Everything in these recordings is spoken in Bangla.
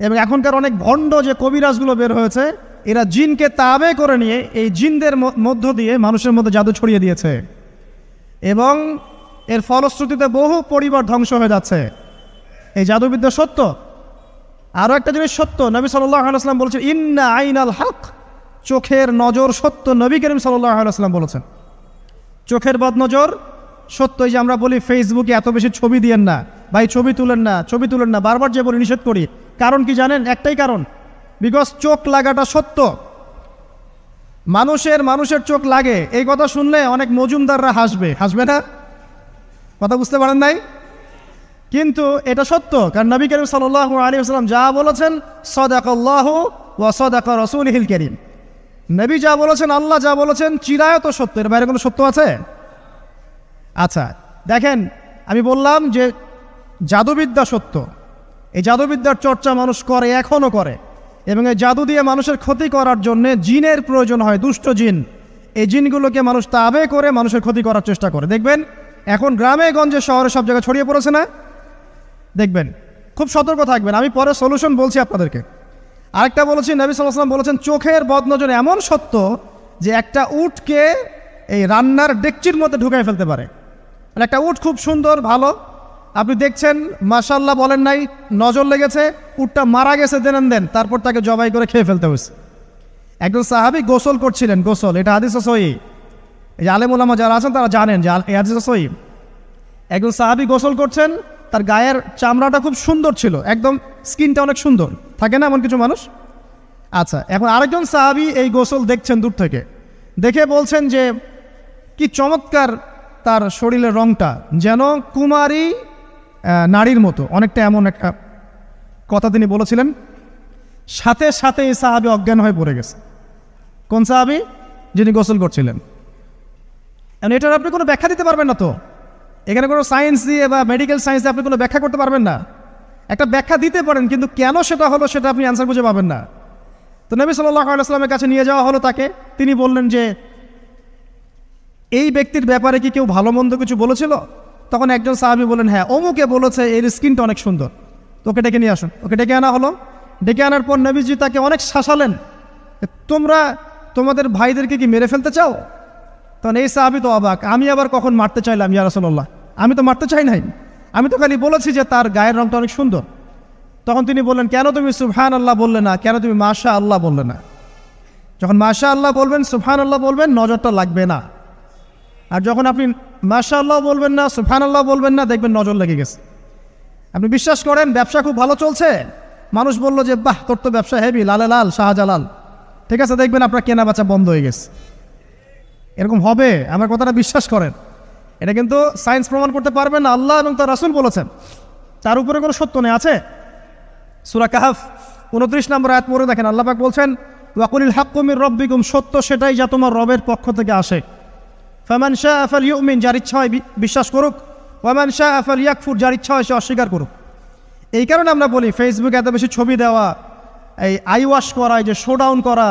এবং এখনকার অনেক ভণ্ড যে কবিরাজগুলো বের হয়েছে, এরা জিনকে তাবে করে নিয়ে এই জিনদের মধ্য দিয়ে মানুষের মধ্যে জাদু ছড়িয়ে দিয়েছে এবং এর ফলশ্রুতিতে বহু পরিবার ধ্বংস হয়ে যাচ্ছে। এই জাদুবিদ্যা সত্য। আরও একটা জিনিস সত্য, নবী সাল্লাল্লাহু আলাইহি ওয়াসাল্লাম বলেছেন ইন্না আইনাল হক, চোখের নজর সত্য। নবী করিম সাল্লাল্লাহু আলাইহি ওয়াসাল্লাম বলেছেন চোখের বদনজর সত্য। এই যে আমরা বলি ফেসবুকে এত বেশি ছবি দিয়েন না ভাই, ছবি তুলেন না, ছবি তুলেন না, বারবার যে বলি নিষেধ করি, কারণ কি জানেন? একটাই কারণ, বিকজ চোখ লাগাটা সত্য। মানুষের চোখ লাগে, এই কথা শুনলে অনেক মজুমদাররা হাসবে না? কথা বুঝতে পারেন নাই? কিন্তু এটা সত্য, কারণ নবী করিম সাল্লাল্লাহু আলাইহি ওয়াসাল্লাম যা বলেছেন সাদাকাল্লাহু ওয়া সাদাকা রাসূলুহুল কারীম, নবী যা বলেছেন, আল্লাহ যা বলেছেন চিরায়ত সত্য। এর বাইরে কোনো সত্য আছে? আচ্ছা দেখেন, আমি বললাম যে জাদুবিদ্যা সত্য। এই জাদুবিদ্যার চর্চা মানুষ করে, এখনও করে, এবং এই জাদু দিয়ে মানুষের ক্ষতি করার জন্যে জিনের প্রয়োজন হয়, দুষ্ট জিন। এই জিনগুলোকে মানুষ তাবে করে মানুষের ক্ষতি করার চেষ্টা করে। দেখবেন এখন গ্রামে গঞ্জে শহরে সব জায়গায় ছড়িয়ে পড়েছে না? দেখবেন, খুব সতর্ক থাকবেন। আমি পরে সলিউশন বলছি আপনাদেরকে। আরেকটা বলেছি, নবী সাল্লাল্লাহু আলাইহি ওয়াসাল্লাম বলেছেন চোখের বদনজর এমন সত্য যে একটা উটকে এই রান্নার ডেকচির মধ্যে ঢুকাই ফেলতে পারে। মানে একটা উট খুব সুন্দর, ভালো, আপনি দেখছেন মাশাআল্লাহ বলেন নাই, নজর লেগেছে, উটটা মারা গেছে, দেন তারপর তাকে জবাই করে খেয়ে ফেলতে হয়েছে। একজন সাহাবী গোসল করছিলেন, গোসল, এটা হাদিস সহিহ। এই যে আলেম ওলামা যারা আছেন তারা জানেন যে এই হাদিস সহিহ। একজন সাহাবী গোসল করছেন, তার গায়ের চামড়াটা খুব সুন্দর ছিল, একদম স্কিনটা অনেক সুন্দর থাকে না এমন কিছু মানুষ? আচ্ছা, এখন আরেকজন সাহাবী এই গোসল দেখছেন দূর থেকে, দেখে বলছেন যে কি চমৎকার তার শরীরের রংটা, যেন কুমারী নারীর মতো, অনেকটা এমন একটা কথা তিনি বলেছিলেন। সাথে সাথে এই সাহাবী অজ্ঞান হয়ে পড়ে গেছে। কোন সাহাবী? যিনি গোসল করছিলেন। এটার আপনি কোনো ব্যাখ্যা দিতে পারবেন না তো, এখানে কোনো সায়েন্স দিয়ে বা মেডিকেল সায়েন্স দিয়ে আপনি কোনো ব্যাখ্যা করতে পারবেন না। একটা ব্যাখ্যা দিতে পারেন, কিন্তু কেন সেটা হলো সেটা আপনি অ্যান্সার খুঁজে পাবেন না। তো নবী সাল্লাল্লাহু আলাইহি ওয়াসাল্লামের কাছে নিয়ে যাওয়া হলো তাকে। তিনি বললেন যে এই ব্যক্তির ব্যাপারে কি কেউ ভালো মন্দ কিছু বলেছিল? তখন একজন সাহাবী বললেন হ্যাঁ, অমুকে বলেছে এর স্কিনটা অনেক সুন্দর, তোকে ডেকে নিয়ে আসুন। ওকে ডেকে আনা হলো। ডেকে আনার পর নবীজি তাকে অনেক শাসালেন, তোমরা তোমাদের ভাইদেরকে কি মেরে ফেলতে চাও? তখন এই সাহাবী তো অবাক, আমি আবার কখন মারতে চাইলাম ইয়া রাসূলুল্লাহ? আমি তো মারতে চাই নাই, আমি তো খালি বলেছি যে তার গায়ের রংটা অনেক সুন্দর। তখন তিনি বললেন কেন তুমি সুবহানাল্লাহ বললে না, কেন তুমি মাশাআল্লাহ বললে না? যখন মাশাআল্লাহ বলবেন, সুবহানাল্লাহ বলবেন, নজরটা লাগবে না। আর যখন আপনি মাশাআল্লাহ বলবেন না, সুবহানাল্লাহ বলবেন না, দেখবেন নজর লেগে গেছে। আপনি বিশ্বাস করেন ব্যবসা খুব ভালো চলছে, মানুষ বলল যে বাহ তোর তো ব্যবসা হেভি, লালে লাল শাহজালাল, ঠিক আছে, দেখবেন আপনার কেনা বেচা বন্ধ হয়ে গেছে। এরকম হবে, আমার কথাটা বিশ্বাস করেন। এটা কিন্তু সায়েন্স প্রমাণ করতে পারবেন না, আল্লাহ এবং তার রাসূল বলেছেন, তার উপরে কোনো সত্য নেই। আছে সূরা কাহফ 29 নম্বর আয়াত পড়ে দেখেন, আল্লাহ পাক বলছেন ওয়াকুলিল হাক্কু মির রাব্বিকুম, সত্য সেটাই যা তোমার রবের পক্ষ থেকে আসে। ফামান শাআ ফালইউমিন, যার ইচ্ছা হয় বিশ্বাস করুক, ওয়ামান শাআ ফালইয়াকফুর, যার ইচ্ছা হয় সে অস্বীকার করুক। এই কারণে আমরা বলি ফেসবুকে এত বেশি ছবি দেওয়া, এই আই ওয়াশ করা, এই যে শোডাউন করা,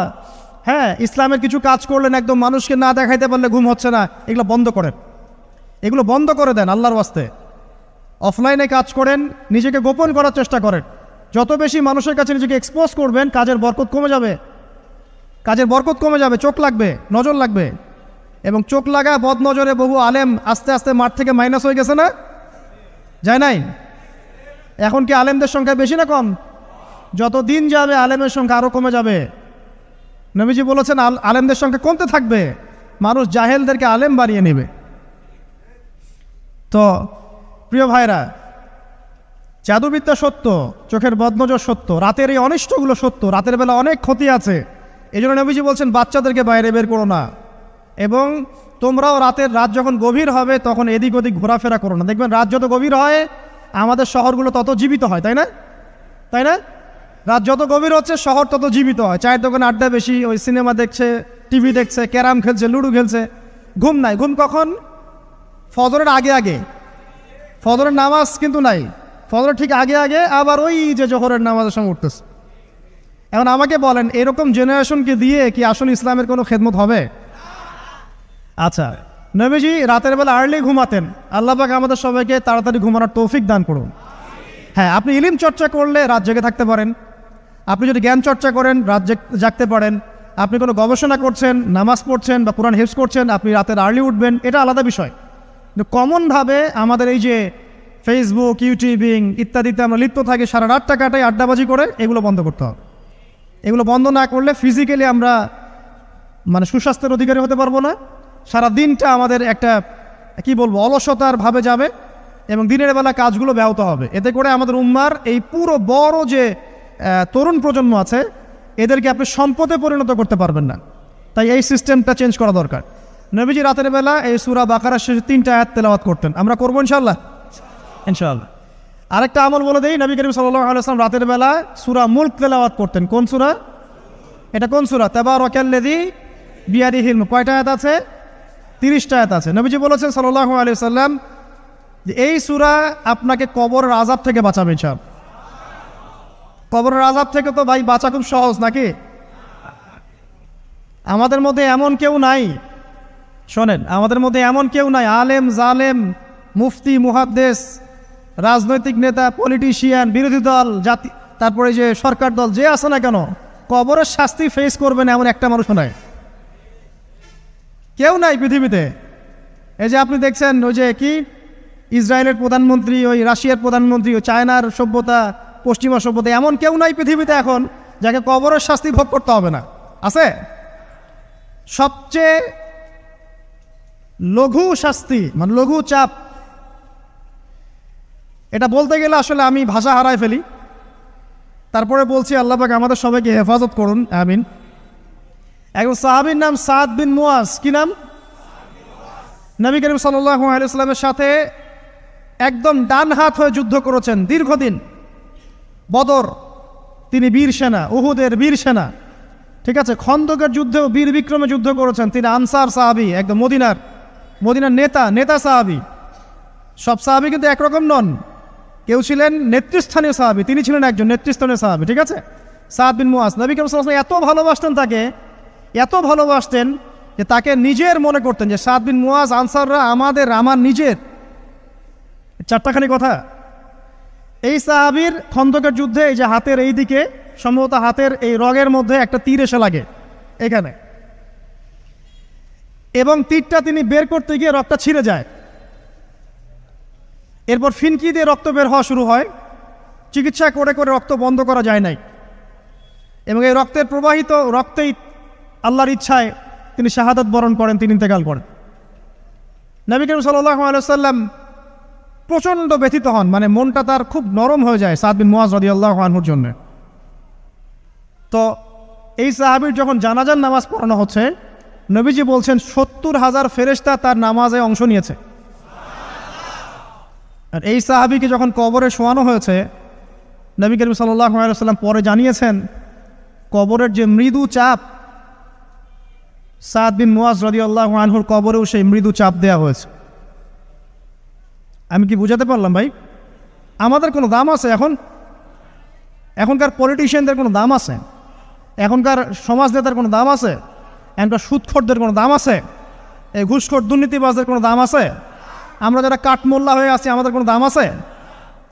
হ্যাঁ, ইসলামের কিছু কাজ করলেন একদম মানুষকে না দেখাইতে পারলে ঘুম হচ্ছে না, এগুলো বন্ধ করেন, এগুলো বন্ধ করে দেন আল্লাহর ওয়াস্তে। অফলাইনে কাজ করেন, নিজেকে গোপন করার চেষ্টা করেন। যত বেশি মানুষের কাছে নিজেকে এক্সপোজ করবেন, কাজের বরকত কমে যাবে, কাজের বরকত কমে যাবে, চোখ লাগবে, নজর লাগবে। এবং চোখ লাগা বদ নজরে বহু আলেম আস্তে আস্তে মাঠ থেকে মাইনাস হয়ে গেছে না? যায় নাই? এখন কি আলেমদের সংখ্যা বেশি না কম? যত দিন যাবে আলেমের সংখ্যা আরও কমে যাবে। নবীজি বলেছেন আলেমদের সংখ্যা কমতে থাকবে, মানুষ জাহেলদেরকে আলেম বানিয়ে নেবে। তো প্রিয় ভাইরা, জাদুবিদ্যা সত্য, চোখের বদনজর সত্য, রাতের এই অনিষ্টগুলো সত্য, রাতের বেলা অনেক ক্ষতি আছে। এই জন্য নবীজি বলছেন বাচ্চাদেরকে বাইরে বের করো না, এবং তোমরাও রাত যখন গভীর হবে তখন এদিক ওদিক ঘোরাফেরা করো না। দেখবেন রাত যত গভীর হয় আমাদের শহরগুলো তত জীবিত হয়, তাই না? তাই না? রাত যত গভীর হচ্ছে শহর তত জীবিত হয়। চায়ের দোকানে আড্ডা বেশি, ওই সিনেমা দেখছে, টিভি দেখছে, ক্যারাম খেলছে, লুডো খেলছে, ঘুম নাই। ঘুম কখন? ফজরের আগে আগে। ফজরের নামাজ কিন্তু নাই, ফজরের ঠিক আগে আগে, আবার ওই যে জোহরের নামাজের সঙ্গে উঠতেছে। এখন আমাকে বলেন এরকম জেনারেশনকে দিয়ে কি আসলে ইসলামের কোনো খেদমত হবে? আচ্ছা, নবীজি রাতের বেলা আর্লি ঘুমাতেন, আল্লাহ পাক আমাদের সবাইকে তাড়াতাড়ি ঘুমানোর তৌফিক দান করুন। হ্যাঁ, আপনি ইলম চর্চা করলে রাত জেগে থাকতে পারেন, আপনি যদি জ্ঞান চর্চা করেন, রাত জাগতে পারেন, আপনি কোনো গবেষণা করছেন, নামাজ পড়ছেন বা কোরআন হেফজ করছেন, আপনি রাতের আর্লি উঠবেন, এটা আলাদা বিষয়। কিন্তু কমনভাবে আমাদের এই যে ফেসবুক, ইউটিউবিং ইত্যাদিতে আমরা লিপ্ত থাকি, সারা রাতটা কাটাই আড্ডাবাজি করে, এগুলো বন্ধ করতে হবে। এগুলো বন্ধ না করলে ফিজিক্যালি আমরা সুস্বাস্থ্যের অধিকারী হতে পারবো না। সারা দিনটা আমাদের একটা অলসতার ভাবে যাবে এবং দিনের বেলা কাজগুলো ব্যাহত হবে। এতে করে আমাদের উম্মার এই পুরো বড় যে তরুণ প্রজন্ম আছে, এদেরকে আপনি সম্পদে পরিণত করতে পারবেন না। তাই এই সিস্টেমটা চেঞ্জ করা দরকার। নবীজি রাতের বেলা এই সূরা বাকারার শেষে 3টা আয়াত তেলাওয়াত করতেন। আমরা করবো ইনশাআল্লাহ। আরেকটা আমল বলে দেই, নবী করিম সাল্লাল্লাহু আলাইহি ওয়াসাল্লাম রাতের বেলা সূরা মুলক তেলাওয়াত করতেন। কোন সূরা এটা? কোন সূরা? তাবারাকাল্লাযী বিয়াদিহিল মুলক। কয়টা আয়াত আছে? 30টা আয়াত আছে। নবীজি বলেছেন সাল্লাল্লাহু আলাইহি ওয়াসাল্লাম যে এই সূরা আপনাকে কবরের আযাব থেকে বাঁচাবে ইনশাআল্লাহ। কবরের আযাব থেকে তো ভাই বাঁচা খুব সহজ নাকি? আমাদের মধ্যে এমন কেউ নাই, শোনেন, আমাদের মধ্যে এমন কেউ নাই, আলেম জালেম, মুফতি মুহাদ্দিস, রাজনৈতিক নেতা, পলিটিশিয়ান, বিরোধী দল, জাতি, তারপরে যে সরকার দল, যে আছে না কেন, কবরের শাস্তি ফেস করবেন এমন একটা মানুষ নাই, কেউ নাই পৃথিবীতে। এই যে আপনি দেখছেন ওই যে কি ইসরায়েলের প্রধানমন্ত্রী, ওই রাশিয়ার প্রধানমন্ত্রী, ওই চায়নার সভ্যতা, পশ্চিমা সভ্যতা, এমন কেউ নাই পৃথিবীতে এখন যাকে কবরের শাস্তি ভোগ করতে হবে না। আছে? সবচেয়ে লঘু শাস্তি, লঘু চাপ, এটা বলতে গেলে আসলে আমি ভাষা হারায় ফেলি। তারপরে বলছি আল্লাহ পাক আমাদের সবাইকে হেফাজত করুন, আমিন। একজন সাহাবীর নাম সাদ বিন মুয়াজ। কি নাম? নবী করিম সাল্লাল্লাহু আলাইহি ওয়াসাল্লামের সাথে একদম ডান হাত হয়ে যুদ্ধ করেছেন দীর্ঘদিন। বদর তিনি বীর সেনা, উহুদের বীর সেনা, ঠিক আছে। খন্দকের যুদ্ধেও বীর বিক্রমে যুদ্ধ করেছেন। তিনি আনসার সাহাবী, একদম মদিনার নেতা সাহাবী। সব সাহাবী কিন্তু একরকম নন। কেউ ছিলেন নেতৃস্থানীয় সাহাবী, তিনি ছিলেন একজন নেতৃস্থানীয় সাহাবী, ঠিক আছে। সাদ বিন মুয়াজ নবী করিম সাল্লাল্লাহু আলাইহি ওয়াসাল্লাম এত ভালোবাসতেন তাকে, এত ভালোবাসতেন যে তাকে নিজের মনে করতেন যে সাদ বিন মুয়াজ আনসাররা আমার নিজের। 4টাখানি কথা। এই সাহাবীর খন্দকের যুদ্ধে এই যে হাতের এই দিকে, সম্ভবত হাতের এই রগের মধ্যে একটা তীর এসে লাগে এখানে, এবং তীরটা তিনি বের করতে গিয়ে রক্তটা ছিঁড়ে যায়। এরপর ফিনকি দিয়ে রক্ত বের হওয়া শুরু হয়। চিকিৎসা করে করে রক্ত বন্ধ করা যায় নাই, এবং এই রক্তের প্রবাহিত রক্তেই আল্লাহর ইচ্ছায় তিনি শাহাদাত বরণ করেন, তিনি ইন্তেকাল করেন। নবী করিম সাল্লাল্লাহু আলাইহি ওয়াসাল্লাম প্রচণ্ড ব্যথিত হন, মনটা তার খুব নরম হয়ে যায় সাদ বিন মুয়াজ রাদিয়াল্লাহু আনহুর জন্য। তো এই সাহাবীর যখন জানাজার নামাজ পড়ানো হচ্ছে, নবীজি বলছেন 70,000 ফেরেশতা তার নামাজে অংশ নিয়েছে। আর এই সাহাবীকে যখন কবরে শোয়ানো হয়েছে, নবী করিম সাল্লাল্লাহু আলাইহি ওয়াসাল্লাম পরে জানিয়েছেন কবরের যে মৃদু চাপ, সাদ বিন মুয়াজ রাদিয়াল্লাহু আনহুর কবরেও সেই মৃদু চাপ দেওয়া হয়েছে। আমি কি বুঝাতে পারলাম ভাই? আমাদের কোনো দাম আছে এখনকার পলিটিশিয়ানদের কোনো দাম আছে? এখনকার সমাজ নেতার কোনো দাম আছে? এখনকার সুদখোরদের কোনো দাম আছে? এই ঘুষখোর দুর্নীতিবাজদের কোনো দাম আছে? আমরা যারা কাঠমোল্লা হয়ে আছি, আমাদের কোনো দাম আছে?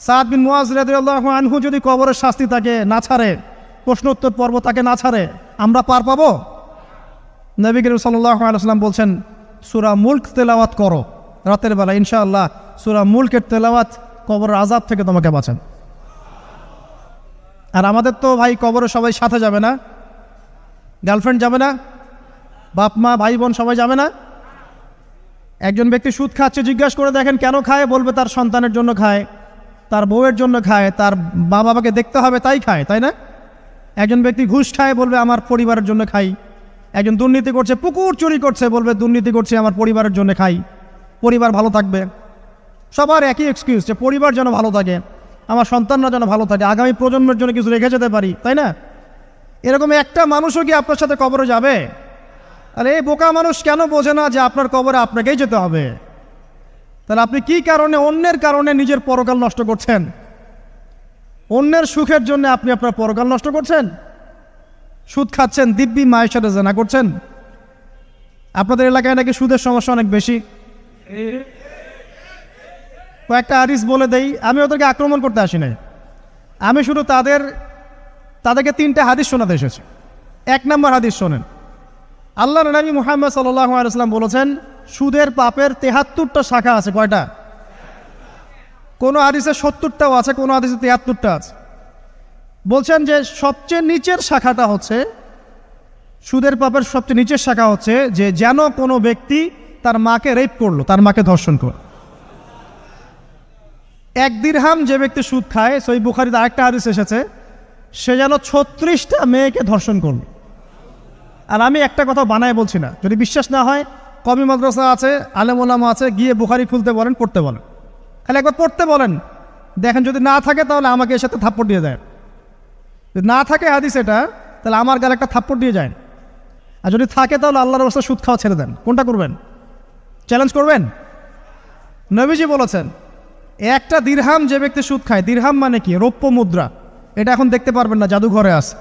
সাদ বিন মুয়াজ রাদিয়াল্লাহু আনহু যদি কবরের শাস্তি তাকে না ছাড়ে, প্রশ্নোত্তর পর্ব তাকে না ছাড়ে, আমরা পার পাবো? নবী করিম সাল্লাল্লাহু আলাইহি ওয়াসাল্লাম বলছেন সূরা মুলক তেলাওয়াত করো রাতের বেলা, ইনশাআল্লাহ সূরা মুলকের তেলাওয়াত কবরের আযাব থেকে তোমাকে বাঁচান। আর আমাদের তো ভাই কবরে সবাই সাথে যাবে না, গার্লফ্রেন্ড যাবে না, বাপ মা ভাই বোন সবাই যাবে না। একজন ব্যক্তি সুদ খাচ্ছে, জিজ্ঞাসা করে দেখেন কেন খায়, বলবে তার সন্তানের জন্য খায়, তার বউয়ের জন্য খায়, তার মা বাবাকে দেখতে হবে তাই খায়, তাই না? একজন ব্যক্তি ঘুষ খায়, বলবে আমার পরিবারের জন্য খাই। একজন দুর্নীতি করছে, পুকুর চুরি করছে, বলবে দুর্নীতি করছে আমার পরিবারের জন্য খাই, পরিবার ভালো থাকবে। সবার একই এক্সকিউজ যে পরিবার যেন ভালো থাকে, আমার সন্তানরা যেন ভালো থাকে, আগামী প্রজন্মের জন্য কিছু রেখে যেতে পারি, তাই না? এরকম একটা মানুষও কি আপনার সাথে কবরে যাবে? আর এই বোকা মানুষ কেন বোঝে না যে আপনার কবরে আপনাকেই যেতে হবে? তাহলে আপনি কি কারণে, অন্যের কারণে নিজের পরকাল নষ্ট করছেন? অন্যের সুখের জন্য আপনি আপনার পরকাল নষ্ট করছেন। সুদ খাচ্ছেন, দিব্যি মায়ের সাথে জেনা করছেন। আপনাদের এলাকায় নাকি সুদের সমস্যা অনেক বেশি। কয়েকটা হাদিস বলে দেই, আমি ওদেরকে আক্রমণ করতে আসি নাই, আমি শুধু তাদের তাদেরকে 3টে হাদিস শোনাতে এসেছে। 1 নম্বর হাদিস শোনেন। আল্লাহর নবী মুহাম্মদ সাল্লাল্লাহু আলাইহি ওয়াসাল্লাম বলেছেন, সুদের পাপের 73টা শাখা আছে। কয়টা? কোনো হাদিসে 70টাও আছে, কোনো হাদিসে 73টা আছে। বলছেন যে সবচেয়ে নিচের শাখাটা হচ্ছে, সুদের পাপের সবচেয়ে নিচের শাখা হচ্ছে যে যেন কোনো ব্যক্তি তার মাকে রেপ করলো, তার মাকে ধর্ষণ করলো। 1 দিরহাম যে ব্যক্তি সুদ খায়, সহিহ বুখারীতে আরেকটা হাদিস এসেছে, সে যেন 36টা মেয়েকে ধর্ষণ করলো। আর আমি একটা কথা বানায় বলছি না, যদি বিশ্বাস না হয় কওমি মাদ্রাসা আছে, আলেম ওলামা আছে, গিয়ে বুখারী খুলতে বলেন, পড়তে বলেন, খালি একবার পড়তে বলেন, দেখেন যদি না থাকে তাহলে আমাকে এর সাথে থাপ্পড় দিয়ে দেয়। যদি না থাকে হাদিস এটা, তাহলে আমার গালে একটা থাপ্পড় দিয়ে যায়। আর যদি থাকে তাহলে আল্লাহর রাস্তায় সুদ খাওয়া ছেড়ে দেন। কোনটা করবেন? চ্যালেঞ্জ করবেন? নবীজি বলেছেন, 1টা দিরহাম যে ব্যক্তি সুদ খায়, দিরহাম মানে কি? রৌপ্য মুদ্রা। এটা এখন দেখতে পারবেন না, জাদুঘরে আছে।